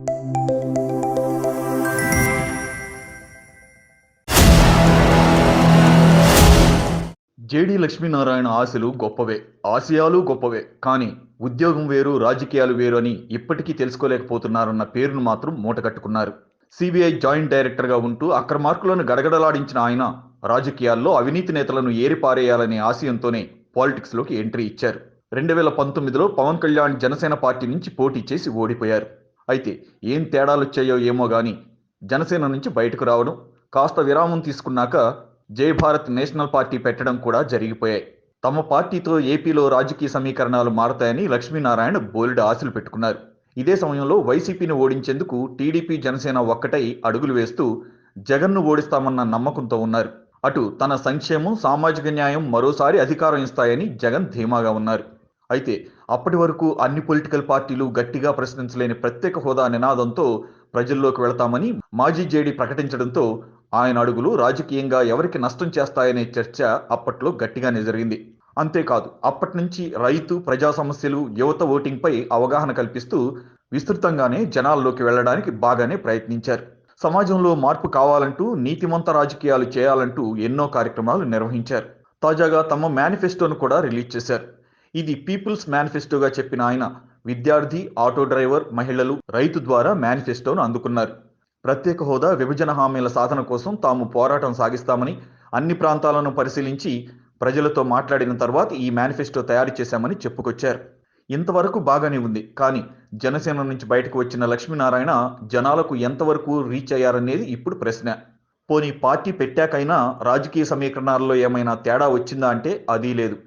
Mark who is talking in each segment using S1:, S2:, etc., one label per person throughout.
S1: JD Lakshminarayana ఆశలు గొప్పవే, ఆశయాలు గొప్పవే. కానీ ఉద్యోగం వేరు, రాజకీయాలు వేరు అని ఇప్పటికీ తెలుసుకోలేకపోతున్నారన్న పేరును మాత్రం మూటగట్టుకున్నారు. సిబిఐ జాయింట్ డైరెక్టర్గా ఉంటూ అక్రమార్కులను గడగడలాడించిన ఆయన రాజకీయాల్లో అవినీతి నేతలను ఏరిపారేయాలనే ఆశయంతోనే పాలిటిక్స్లోకి ఎంట్రీ ఇచ్చారు. 2019లో పవన్ కళ్యాణ్ జనసేన పార్టీ నుంచి పోటీ చేసి ఓడిపోయారు. అయితే ఏం తేడాలొచ్చాయో ఏమో గాని జనసేన నుంచి బయటకు రావడం, కాస్త విరామం తీసుకున్నాక జై భారత్ నేషనల్ పార్టీ పెట్టడం కూడా జరిగిపోయాయి. తమ పార్టీతో ఏపీలో రాజకీయ సమీకరణాలు మారతాయని లక్ష్మీనారాయణ బోలెడు ఆశలు పెట్టుకున్నారు. ఇదే సమయంలో వైసీపీని ఓడించేందుకు టీడీపీ జనసేన ఒక్కటై అడుగులు వేస్తూ జగన్ను ఓడిస్తామన్న నమ్మకంతో ఉన్నారు. అటు తన సంక్షేమం, సామాజిక న్యాయం మరోసారి అధికారం ఇస్తాయని జగన్ ధీమాగా ఉన్నారు. అయితే అప్పటి వరకు అన్ని పొలిటికల్ పార్టీలు గట్టిగా ప్రశ్నించలేని ప్రత్యేక హోదా నినాదంతో ప్రజల్లోకి వెళతామని మాజీ జేడీ ప్రకటించడంతో ఆయన అడుగులు రాజకీయంగా ఎవరికి నష్టం చేస్తాయనే చర్చ అప్పట్లో గట్టిగానే జరిగింది. అంతేకాదు అప్పటి నుంచి రైతు, ప్రజా సమస్యలు, యువత ఓటింగ్పై అవగాహన కల్పిస్తూ విస్తృతంగానే జనాల్లోకి వెళ్లడానికి బాగానే ప్రయత్నించారు. సమాజంలో మార్పు కావాలంటూ నీతిమంత రాజకీయాలు చేయాలంటూ ఎన్నో కార్యక్రమాలు నిర్వహించారు. తాజాగా తమ మేనిఫెస్టోను కూడా రిలీజ్ చేశారు. ఇది పీపుల్స్ మేనిఫెస్టోగా చెప్పిన ఆయన విద్యార్థి, ఆటో డ్రైవర్, మహిళలు, రైతు ద్వారా మేనిఫెస్టోను అందుకున్నారు. ప్రత్యేక హోదా, విభజన హామీల సాధన కోసం తాము పోరాటం సాగిస్తామని, అన్ని ప్రాంతాలను పరిశీలించి ప్రజలతో మాట్లాడిన తర్వాత ఈ మేనిఫెస్టో తయారు చేశామని చెప్పుకొచ్చారు. ఇంతవరకు బాగానే ఉంది. కానీ జనసేన నుంచి బయటకు వచ్చిన లక్ష్మీనారాయణ జనాలకు ఎంతవరకు రీచ్ అయ్యారనేది ఇప్పుడు ప్రశ్న. పోనీ పార్టీ పెట్టాకైనా రాజకీయ సమీకరణాల్లో ఏమైనా తేడా వచ్చిందా అంటే అదీ లేదు.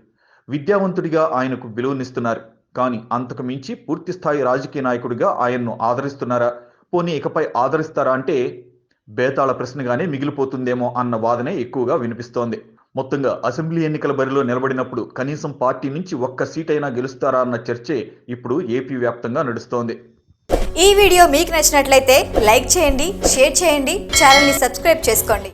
S1: విద్యావంతుడిగా ఆయనకు విలువనిస్తున్నారు. కానీ అంతకు మించి పూర్తి స్థాయి రాజకీయ నాయకుడిగా ఆయన్ను ఆదరిస్తున్నారా, పోనీ ఇకపై ఆదరిస్తారా అంటే బేతాళ ప్రశ్నగానే మిగిలిపోతుందేమో అన్న వాదనే ఎక్కువగా వినిపిస్తోంది. మొత్తంగా అసెంబ్లీ ఎన్నికల బరిలో నిలబడినప్పుడు కనీసం పార్టీ నుంచి ఒక్క సీట్ అయినా గెలుస్తారా అన్న చర్చే ఇప్పుడు ఏపీ వ్యాప్తంగా నడుస్తోంది.
S2: ఈ వీడియో మీకు నచ్చినట్లయితే లైక్ చేయండి, షేర్ చేయండి, ఛానల్ని సబ్స్క్రైబ్ చేసుకోండి.